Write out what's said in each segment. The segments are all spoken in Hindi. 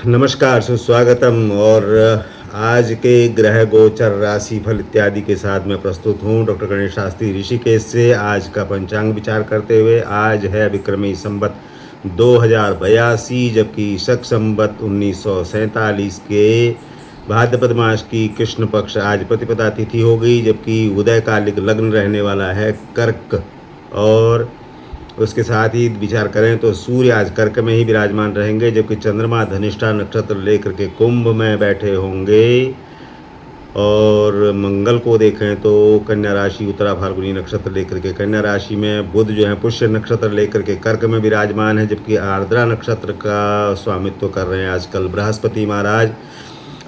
नमस्कार, सुस्वागतम। और आज के ग्रह गोचर राशि फल इत्यादि के साथ मैं प्रस्तुत हूँ डॉक्टर गणेश शास्त्री ऋषिकेश से। आज का पंचांग विचार करते हुए आज है विक्रमी संवत 2082, जबकि शक संवत 1947 के भाद्रपद मास की कृष्ण पक्ष आज प्रतिपदा तिथि हो गई, जबकि उदयकालिक लग्न रहने वाला है कर्क। और उसके साथ ही विचार करें तो सूर्य आज कर्क में ही विराजमान रहेंगे, जबकि चंद्रमा धनिष्ठा नक्षत्र लेकर के कुंभ में बैठे होंगे। और मंगल को देखें तो कन्या राशि उत्तरा फाल्गुनी नक्षत्र लेकर के कन्या राशि में, बुध जो है पुष्य नक्षत्र लेकर के कर्क में विराजमान है, जबकि आर्द्रा नक्षत्र का स्वामित्व कर रहे हैं आजकल बृहस्पति महाराज।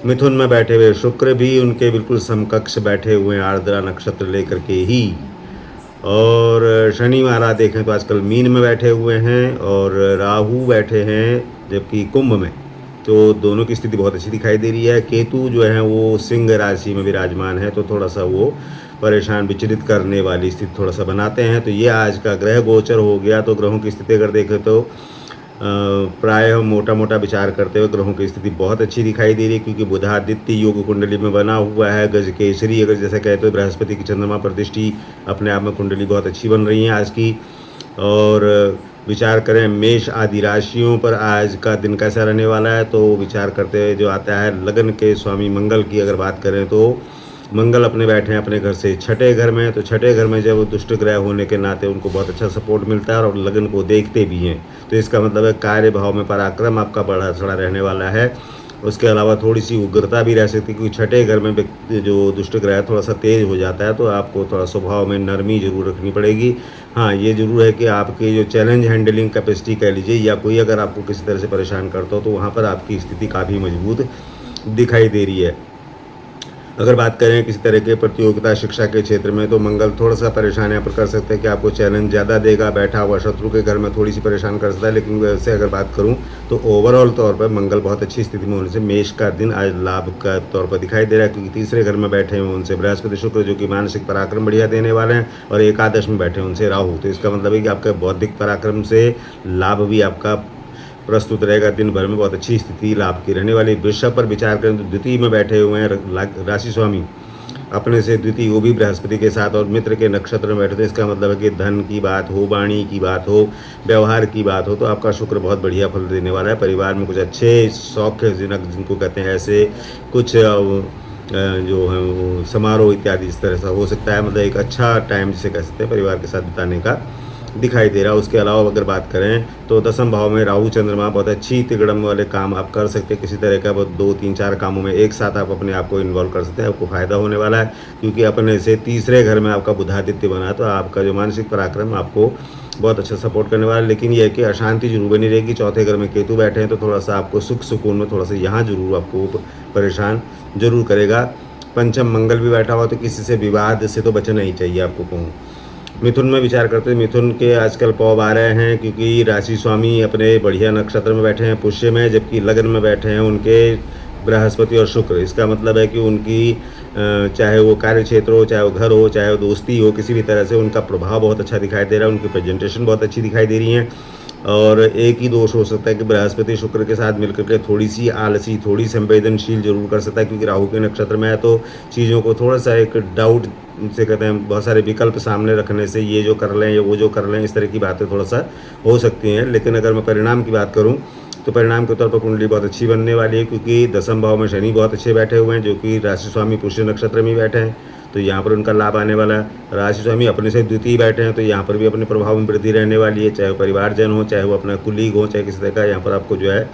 मिथुन में बैठे हुए शुक्र भी उनके बिल्कुल समकक्ष बैठे हुए हैं आर्द्रा नक्षत्र लेकर के ही। और शनि महाराज देखें तो आजकल मीन में बैठे हुए हैं और राहु बैठे हैं जबकि कुंभ में, तो दोनों की स्थिति बहुत अच्छी दिखाई दे रही है। केतु जो है वो सिंह राशि में विराजमान है, तो थोड़ा सा वो परेशान विचलित करने वाली स्थिति थोड़ा सा बनाते हैं। तो ये आज का ग्रह गोचर हो गया। तो ग्रहों की स्थिति अगर देखें तो प्रायः मोटा मोटा विचार करते हुए ग्रहों की स्थिति बहुत अच्छी दिखाई दे रही है, क्योंकि बुधादित्य योग कुंडली में बना हुआ है। गज केसरी अगर जैसे कहते हो, बृहस्पति की चंद्रमा पर दृष्टि अपने आप में कुंडली बहुत अच्छी बन रही है आज की। और विचार करें मेष आदि राशियों पर आज का दिन कैसा रहने वाला है, तो विचार करते हुए जो आता है लगन के स्वामी मंगल की अगर बात करें तो मंगल अपने बैठे हैं अपने घर से छठे घर में। तो छठे घर में जब दुष्ट ग्रह होने के नाते उनको बहुत अच्छा सपोर्ट मिलता है और लगन को देखते भी हैं, तो इसका मतलब है कार्य भाव में पराक्रम आपका बढ़ा चढ़ा रहने वाला है। उसके अलावा थोड़ी सी उग्रता भी रह सकती है, क्योंकि छठे घर में व्यक्ति जो दुष्ट ग्रह थोड़ा सा तेज हो जाता है, तो आपको थोड़ा स्वभाव में नरमी जरूर रखनी पड़ेगी। हाँ, ये जरूर है कि आपके जो चैलेंज हैंडलिंग कैपेसिटी कह लीजिए, या कोई अगर आपको किसी तरह से परेशान करता हो, तो वहाँ पर आपकी स्थिति काफ़ी मजबूत दिखाई दे रही है। अगर बात करें किसी तरह के प्रतियोगिता शिक्षा के क्षेत्र में, तो मंगल थोड़ा सा परेशान यहाँ पर कर सकते हैं कि आपको चैलेंज ज़्यादा देगा। बैठा हुआ शत्रु के घर में थोड़ी सी परेशान कर सकता है, लेकिन वैसे अगर बात करूँ तो ओवरऑल तौर पर मंगल बहुत अच्छी स्थिति में होने से मेष का दिन आज लाभ का तौर पर दिखाई दे रहा है, क्योंकि तीसरे घर में बैठे हैं उनसे बृहस्पति शुक्र जो कि मानसिक पराक्रम बढ़िया देने वाले हैं, और एकादश में बैठे हैं उनसे राहु। तो इसका मतलब है कि आपके बौद्धिक पराक्रम से लाभ भी आपका प्रस्तुत रहेगा। दिन भर में बहुत अच्छी स्थिति लाभ की रहने वाली। वृषभ पर विचार करें तो द्वितीय में बैठे हुए हैं राशि स्वामी अपने से द्वितीय, वो भी बृहस्पति के साथ, और मित्र के नक्षत्र में बैठे थे। इसका मतलब है कि धन की बात हो, वाणी की बात हो, व्यवहार की बात हो, तो आपका शुक्र बहुत बढ़िया फल देने वाला है। परिवार में कुछ अच्छे सौख्यजनक जिनको कहते हैं ऐसे कुछ जो है वो समारोह इत्यादि इस तरह से हो सकता है। मतलब एक अच्छा टाइम जिसे कह सकते हैं परिवार के साथ बिताने का दिखाई दे रहा है। उसके अलावा अगर बात करें तो दसम भाव में राहु चंद्रमा, बहुत अच्छी तिगड़म वाले काम आप कर सकते हैं। किसी तरह का बहुत 2-3-4 कामों में एक साथ आप अपने आप को इन्वॉल्व कर सकते हैं, आपको फायदा होने वाला है, क्योंकि अपने से तीसरे घर में आपका बुधादित्य बना, तो आपका जो मानसिक पराक्रम आपको बहुत अच्छा सपोर्ट करने वाला है। लेकिन यह है कि अशांति जरूर बनी रहेगी। चौथे घर में केतु बैठे हैं, तो थोड़ा सा आपको सुख सुकून में थोड़ा सा यहाँ जरूर आपको परेशान जरूर करेगा। पंचम मंगल भी बैठा हुआ, तो किसी से विवाद से तो बचना ही चाहिए आपको कहूँ। मिथुन में विचार करते हैं, मिथुन के आजकल पौ आ रहे हैं, क्योंकि राशि स्वामी अपने बढ़िया नक्षत्र में बैठे हैं पुष्य में, जबकि लगन में बैठे हैं उनके बृहस्पति और शुक्र। इसका मतलब है कि उनकी चाहे वो कार्य क्षेत्र हो, चाहे वो घर हो, चाहे वो दोस्ती हो, किसी भी तरह से उनका प्रभाव बहुत अच्छा दिखाई दे रहा है। उनकी प्रेजेंटेशन बहुत अच्छी दिखाई दे रही है। और एक ही दोष हो सकता है कि बृहस्पति शुक्र के साथ मिलकर के थोड़ी सी आलसी, थोड़ी संवेदनशील जरूर कर सकता है, क्योंकि राहु के नक्षत्र में है, तो चीज़ों को थोड़ा सा एक डाउट से कहते हैं, बहुत सारे विकल्प सामने रखने से ये जो कर लें या वो जो कर लें, इस तरह की बातें थोड़ा सा हो सकती हैं। लेकिन अगर मैं परिणाम की बात करूँ तो परिणाम के तौर पर कुंडली बहुत अच्छी बनने वाली है, क्योंकि दसम भाव में शनि बहुत अच्छे बैठे हुए हैं, जो कि राशि स्वामी पुष्य नक्षत्र में बैठे हैं, तो यहाँ पर उनका लाभ आने वाला है। राशि स्वामी अपने से द्वितीय बैठे हैं, तो यहाँ पर भी अपने प्रभाव में वृद्धि रहने वाली है, चाहे वो परिवारजन हो, चाहे वो अपना कुलीग हो, चाहे किसी तरह का, यहाँ पर आपको जो है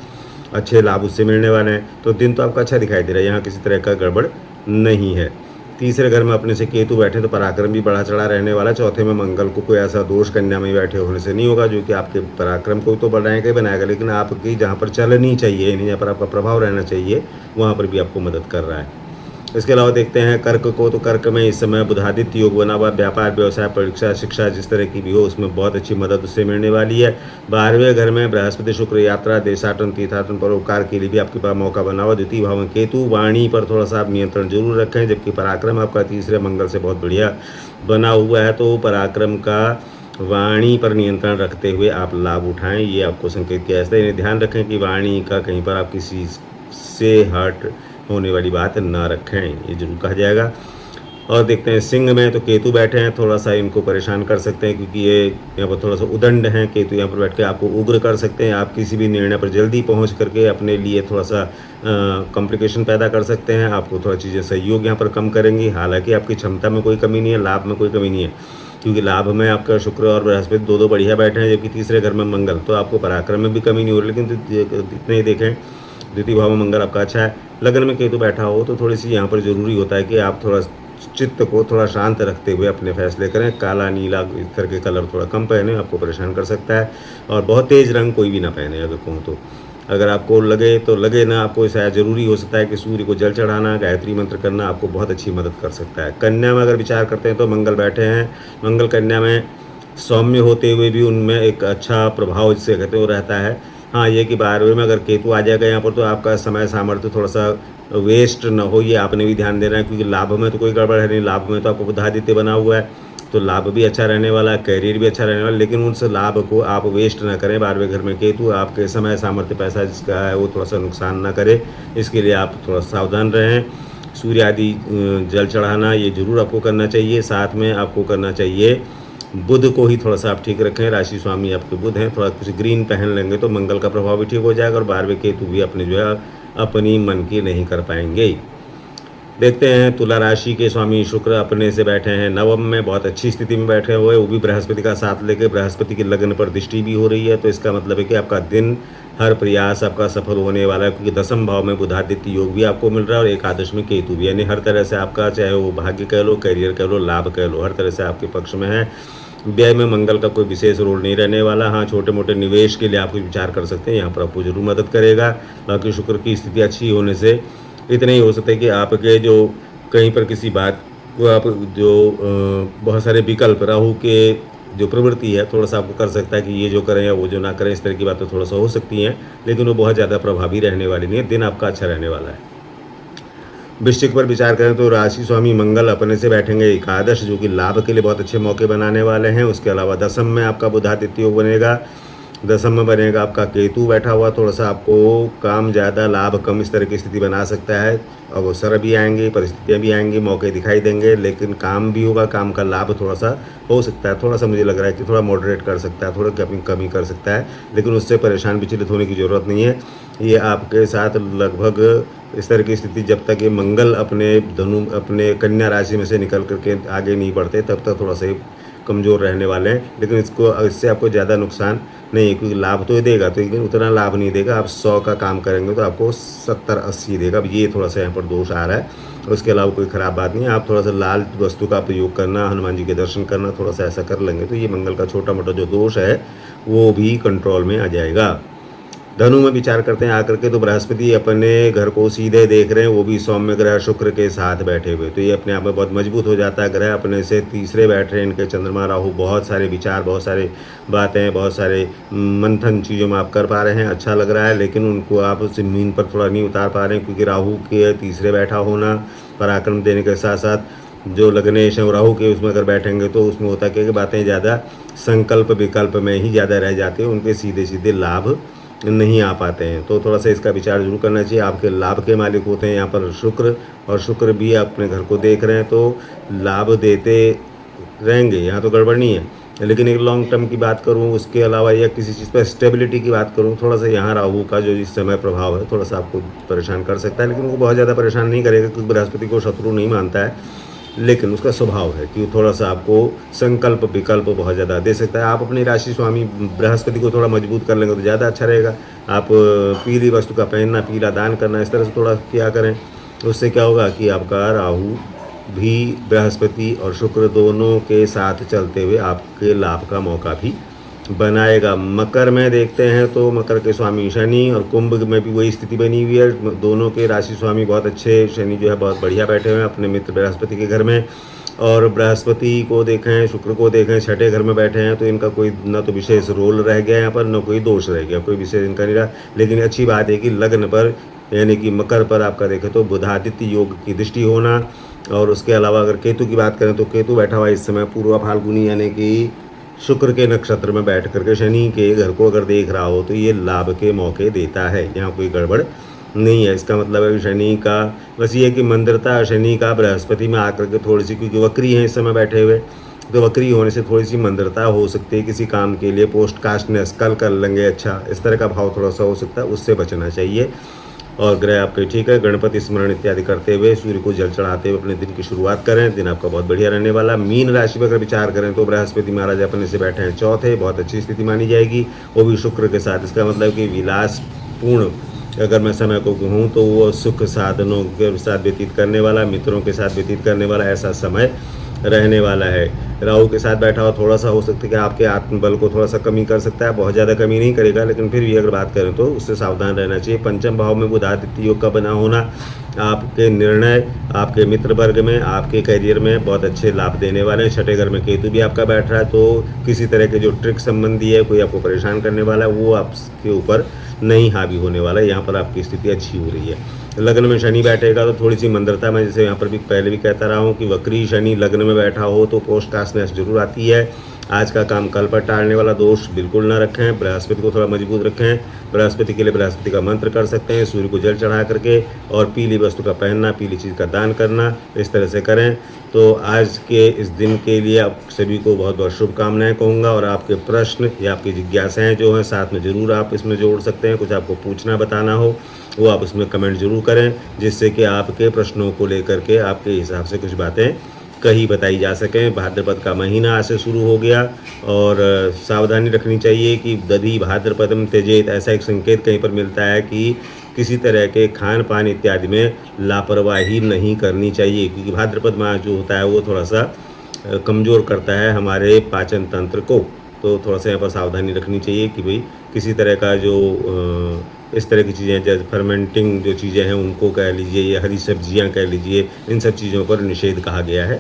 अच्छे लाभ उससे मिलने वाले हैं। तो दिन तो आपका अच्छा दिखाई दे रहा है, यहाँ किसी तरह का गड़बड़ नहीं है। तीसरे घर में अपने से केतु बैठे, तो पराक्रम भी बढ़ा चढ़ा रहने वाला। चौथे में मंगल को कोई ऐसा दोष कन्या में बैठे होने से नहीं होगा, जो कि आपके पराक्रम को तो बढ़ाएगा ही बनाएगा, लेकिन आपकी जहाँ पर चलनी चाहिए, जहाँ पर आपका प्रभाव रहना चाहिए, वहाँ पर भी आपको मदद कर रहा है। इसके अलावा देखते हैं कर्क को, तो कर्क में इस समय बुधादित्य योग बना हुआ। व्यापार, व्यवसाय, परीक्षा, शिक्षा जिस तरह की भी हो, उसमें बहुत अच्छी मदद उससे मिलने वाली है। 12वें घर में बृहस्पति शुक्र, यात्रा, देशाटन, तीर्थाटन, परोपकार के लिए भी आपके पास मौका बना हुआ। द्वितीय भाव में केतु, वाणी पर थोड़ा सा आप नियंत्रण जरूर रखें, जबकि पराक्रम आपका तीसरे मंगल से बहुत बढ़िया बना हुआ है, तो पराक्रम का वाणी पर नियंत्रण रखते हुए आप लाभ उठाएं, ये आपको संकेत किया जाता है। इन्हें ध्यान रखें कि वाणी का कहीं पर आप किसी से हर्ट होने वाली बात ना रखें, ये जरूर कहा जाएगा। और देखते हैं सिंह में तो केतु बैठे हैं, थोड़ा सा इनको परेशान कर सकते हैं क्योंकि ये यहाँ पर थोड़ा सा उदंड हैं। केतु यहाँ पर बैठ के आपको उग्र कर सकते हैं, आप किसी भी निर्णय पर जल्दी पहुँच करके अपने लिए थोड़ा सा कॉम्प्लिकेशन पैदा कर सकते हैं। आपको थोड़ा चीज़ें सहयोग यहाँ पर कम करेंगी। हालांकि आपकी क्षमता में कोई कमी नहीं है, लाभ में कोई कमी नहीं है, क्योंकि लाभ में आपका शुक्र और बृहस्पति दो बढ़िया बैठे हैं, जबकि तीसरे घर में मंगल, तो आपको पराक्रम में भी कमी नहीं हो रही। लेकिन इतने ही देखें, द्वितीय भाव में मंगल आपका अच्छा है। लगन में केतु बैठा हो तो थोड़ी सी यहाँ पर ज़रूरी होता है कि आप थोड़ा चित्त को थोड़ा शांत रखते हुए अपने फैसले करें। काला नीला इस तरह के कलर थोड़ा कम पहने, आपको परेशान कर सकता है। और बहुत तेज़ रंग कोई भी ना पहने अगर कहूँ तो। अगर आपको लगे तो लगे ना, आपको शायद ज़रूरी हो सकता है कि सूर्य को जल चढ़ाना, गायत्री मंत्र करना आपको बहुत अच्छी मदद कर सकता है। कन्या में अगर विचार करते हैं तो मंगल बैठे हैं। मंगल कन्या में सौम्य होते हुए भी उनमें एक अच्छा प्रभाव जिसे कहते हैं वो रहता है। हाँ, ये कि 12वें में अगर केतु आ जाएगा यहाँ पर तो आपका समय सामर्थ्य थोड़ा सा वेस्ट ना हो, ये आपने भी ध्यान देना है, क्योंकि लाभ में तो कोई गड़बड़ है नहीं। लाभ में तो आपको बुधादित्य बना हुआ है, तो लाभ भी अच्छा रहने वाला है, कैरियर भी अच्छा रहने वाला है। लेकिन उस लाभ को आप वेस्ट ना करें। 12वें घर में केतु आपके समय सामर्थ्य पैसा जिसका है वो थोड़ा सा नुकसान ना करे, इसके लिए आप थोड़ा सावधान रहें। सूर्य आदि जल चढ़ाना ये जरूर आपको करना चाहिए। साथ में आपको करना चाहिए बुध को ही थोड़ा सा आप ठीक रखें। राशि स्वामी आपके बुध हैं, थोड़ा कुछ ग्रीन पहन लेंगे तो मंगल का प्रभाव भी ठीक हो जाएगा। और 12वें केतु भी अपने जो है अपनी मन की नहीं कर पाएंगे। देखते हैं तुला राशि के स्वामी शुक्र अपने से बैठे हैं नवम में, बहुत अच्छी स्थिति में बैठे हुए, वो भी बृहस्पति का साथ लेके। बृहस्पति की लगन पर दृष्टि भी हो रही है, तो इसका मतलब है कि आपका दिन हर प्रयास आपका सफल होने वाला है, क्योंकि दसम भाव में बुधादित्य योग भी आपको मिल रहा है और एकादश में केतु भी, यानी हर तरह से आपका, चाहे वो भाग्य कह लो, करियर कह लो, लाभ कह लो, हर तरह से आपके पक्ष में है। व्यय में मंगल का कोई विशेष रोल नहीं रहने वाला। हाँ, छोटे मोटे निवेश के लिए आप कुछ विचार कर सकते हैं, यहाँ पर आपको जरूर मदद करेगा। बाकी शुक्र की स्थिति अच्छी होने से इतना ही हो सकता है कि आपके जो कहीं पर किसी बात को आप जो बहुत सारे विकल्प, राहु के जो प्रवृत्ति है थोड़ा सा आपको कर सकता है कि ये जो करें या वो जो ना करें, इस तरह की बातें थोड़ा सा हो सकती हैं, लेकिन वो बहुत ज़्यादा प्रभावी रहने वाली नहीं है। दिन आपका अच्छा रहने वाला है। वृश्चिक पर विचार करें तो राशि स्वामी मंगल अपने से बैठेंगे एकादश, जो कि लाभ के लिए बहुत अच्छे मौके बनाने वाले हैं। उसके अलावा दसम में आपका बुधादित्य योग बनेगा, दसम में बनेगा आपका केतु बैठा हुआ, थोड़ा सा आपको काम ज़्यादा लाभ कम इस तरह की स्थिति बना सकता है। अवसर भी आएंगे, परिस्थितियाँ भी आएंगी, मौके दिखाई देंगे, लेकिन काम भी होगा, काम का लाभ थोड़ा सा हो सकता है। थोड़ा सा मुझे लग रहा है कि थोड़ा मॉडरेट कर सकता है, थोड़ा कमी कर सकता है, लेकिन उससे परेशान विचलित होने की ज़रूरत नहीं है। ये आपके साथ लगभग इस तरह की स्थिति जब तक ये मंगल अपने कन्या राशि में से निकल करके आगे नहीं बढ़ते तब तक थोड़ा सा कमज़ोर रहने वाले हैं। लेकिन इससे आपको ज़्यादा नुकसान नहीं है, क्योंकि लाभ तो ये देगा, तो लेकिन उतना लाभ नहीं देगा। आप 100 का काम करेंगे तो आपको 70-80 देगा। अब ये थोड़ा सा यहाँ पर दोष आ रहा है, उसके अलावा कोई ख़राब बात नहीं है। आप थोड़ा सा लाल वस्तु का प्रयोग करना, हनुमान जी के दर्शन करना, थोड़ा सा ऐसा कर लेंगे तो ये मंगल का छोटा मोटा जो दोष है वो भी कंट्रोल में आ जाएगा। धनु में विचार करते हैं आकर के तो बृहस्पति अपने घर को सीधे देख रहे हैं, वो भी सौम्य ग्रह शुक्र के साथ बैठे हुए, तो ये अपने आप में बहुत मजबूत हो जाता है। ग्रह अपने से तीसरे बैठ रहे हैं, इनके चंद्रमा राहु, बहुत सारे विचार, बहुत सारे बातें, बहुत सारे मंथन चीज़ों में आप कर पा रहे हैं, अच्छा लग रहा है। लेकिन उनको आप ज़मीन पर थोड़ा नहीं उतार पा रहे हैं, क्योंकि राहु के तीसरे बैठा होना पराक्रम देने के साथ साथ जो लग्नेश है राहु के उसमें अगर बैठेंगे तो उसमें होता क्या कि बातें ज़्यादा संकल्प विकल्प में ही ज़्यादा रह जाते हैं, उनके सीधे सीधे लाभ नहीं आ पाते हैं। तो थोड़ा सा इसका विचार जरूर करना चाहिए। आपके लाभ के मालिक होते हैं यहाँ पर शुक्र, और शुक्र भी अपने घर को देख रहे हैं, तो लाभ देते रहेंगे, यहाँ तो गड़बड़ नहीं है। लेकिन एक लॉन्ग टर्म की बात करूँ, उसके अलावा या किसी चीज़ पर स्टेबिलिटी की बात करूँ, थोड़ा सा यहाँ राहु का जो इस समय प्रभाव है थोड़ा सा आपको परेशान कर सकता है, लेकिन वो बहुत ज़्यादा परेशान नहीं करेगा, क्योंकि बृहस्पति को शत्रु नहीं मानता है। लेकिन उसका स्वभाव है कि थोड़ा सा आपको संकल्प विकल्प बहुत ज़्यादा दे सकता है। आप अपनी राशि स्वामी बृहस्पति को थोड़ा मजबूत कर लेंगे तो ज़्यादा अच्छा रहेगा। आप पीली वस्तु का पहनना, पीला दान करना, इस तरह से थोड़ा किया करें। उससे क्या होगा कि आपका राहु भी बृहस्पति और शुक्र दोनों के साथ चलते हुए आपके लाभ का मौका भी बनाएगा। मकर में देखते हैं तो मकर के स्वामी शनि, और कुंभ में भी वही स्थिति बनी हुई है। दोनों के राशि स्वामी बहुत अच्छे, शनि जो है बहुत बढ़िया बैठे हुए हैं अपने मित्र बृहस्पति के घर में, और बृहस्पति को देखें, शुक्र को देखें, छठे घर में बैठे हैं, तो इनका कोई न तो विशेष रोल रह गया यहाँ पर, न कोई दोष रह गया, कोई विशेष इनका नहीं रहा। लेकिन अच्छी बात है कि लग्न पर यानी कि मकर पर आपका देखें तो बुधादित्य योग की दृष्टि होना, और उसके अलावा अगर केतु की बात करें तो केतु बैठा हुआ इस समय पूर्वा फाल्गुनी यानी कि शुक्र के नक्षत्र में बैठ करके शनि के घर को अगर देख रहा हो तो ये लाभ के मौके देता है, यहाँ कोई गड़बड़ नहीं है। इसका मतलब है कि शनि का बस ये है कि मंदता शनि का बृहस्पति में आकर के थोड़ी सी, क्योंकि वक्री हैं इस समय बैठे हुए, तो वक्री होने से थोड़ी सी मंदता हो सकती है। किसी काम के लिए पोस्ट कास्टनेस कल कर लेंगे, अच्छा इस तरह का भाव थोड़ा सा हो सकता है, उससे बचना चाहिए। और ग्रह आपके ठीक है, गणपति स्मरण इत्यादि करते हुए सूर्य को जल चढ़ाते हुए अपने दिन की शुरुआत करें। दिन आपका बहुत बढ़िया रहने वाला। मीन राशि पर अगर विचार करें तो बृहस्पति महाराज अपने से बैठे हैं चौथे, बहुत अच्छी स्थिति मानी जाएगी, वो भी शुक्र के साथ। इसका मतलब कि विलासपूर्ण अगर मैं समय को कहूँ तो वो सुख साधनों के साथ व्यतीत करने वाला, मित्रों के साथ व्यतीत करने वाला ऐसा समय रहने वाला है। राहु के साथ बैठा हुआ थोड़ा सा हो सकता है कि आपके आत्मबल को थोड़ा सा कमी कर सकता है, बहुत ज़्यादा कमी नहीं करेगा, लेकिन फिर भी अगर बात करें तो उससे सावधान रहना चाहिए। पंचम भाव में बुधादित्य योग का बना होना आपके निर्णय, आपके मित्र वर्ग में, आपके करियर में बहुत अच्छे लाभ देने वाले हैं। छठे घर में केतु भी आपका बैठ रहा है, तो किसी तरह के जो ट्रिक संबंधी है, कोई आपको परेशान करने वाला है, वो आपके ऊपर नहीं हावी होने वाला है। यहाँ पर आपकी स्थिति अच्छी हो रही है। लग्न में शनि बैठेगा तो थोड़ी सी मंदता, मैं जैसे यहाँ पर भी पहले भी कहता रहा हूँ कि वक्री शनि लग्न में बैठा हो तो पोस्ट कास्टनेस जरूर आती है। आज का काम कल पर टालने वाला दोष बिल्कुल ना रखें। बृहस्पति को थोड़ा मजबूत रखें। बृहस्पति के लिए बृहस्पति का मंत्र कर सकते हैं, सूर्य को जल चढ़ा करके, और पीली वस्तु का पहनना, पीली चीज़ का दान करना, इस तरह से करें। तो आज के इस दिन के लिए आप सभी को बहुत बहुत शुभकामनाएं कहूँगा। और आपके प्रश्न या आपकी जिज्ञासाएं जो हैं साथ में ज़रूर आप इसमें जोड़ सकते हैं। कुछ आपको पूछना बताना हो वो आप उसमें कमेंट जरूर करें, जिससे कि आपके प्रश्नों को लेकर के आपके हिसाब से कुछ बातें कही बताई जा सकें। भाद्रपद का महीना आज से शुरू हो गया, और सावधानी रखनी चाहिए कि दधि भाद्रपदम त्यजेत, ऐसा एक संकेत कहीं पर मिलता है कि किसी तरह के खान पान इत्यादि में लापरवाही नहीं करनी चाहिए, क्योंकि भाद्रपद माह जो होता है वो थोड़ा सा कमज़ोर करता है हमारे पाचन तंत्र को। तो थोड़ा सा यहाँ पर सावधानी रखनी चाहिए कि भाई किसी तरह का जो इस तरह की चीज़ें जैसे फर्मेंटिंग जो चीज़ें हैं उनको कह लीजिए, या हरी सब्जियां कह लीजिए, इन सब चीज़ों पर निषेध कहा गया है।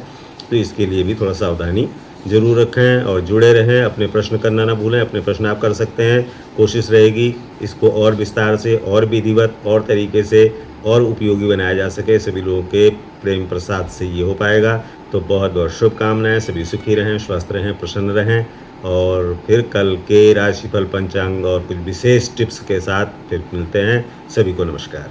तो इसके लिए भी थोड़ा सावधानी जरूर रखें और जुड़े रहें। अपने प्रश्न करना ना भूलें, अपने प्रश्न आप कर सकते हैं। कोशिश रहेगी इसको और विस्तार से, और विधिवत, और तरीके से, और उपयोगी बनाया जा सके। सभी लोगों के प्रेम प्रसाद से ये हो पाएगा। तो बहुत बहुत शुभकामनाएं। सभी सुखी रहें, स्वस्थ रहें, प्रसन्न रहें। और फिर कल के राशिफल पंचांग और कुछ विशेष टिप्स के साथ फिर मिलते हैं। सभी को नमस्कार।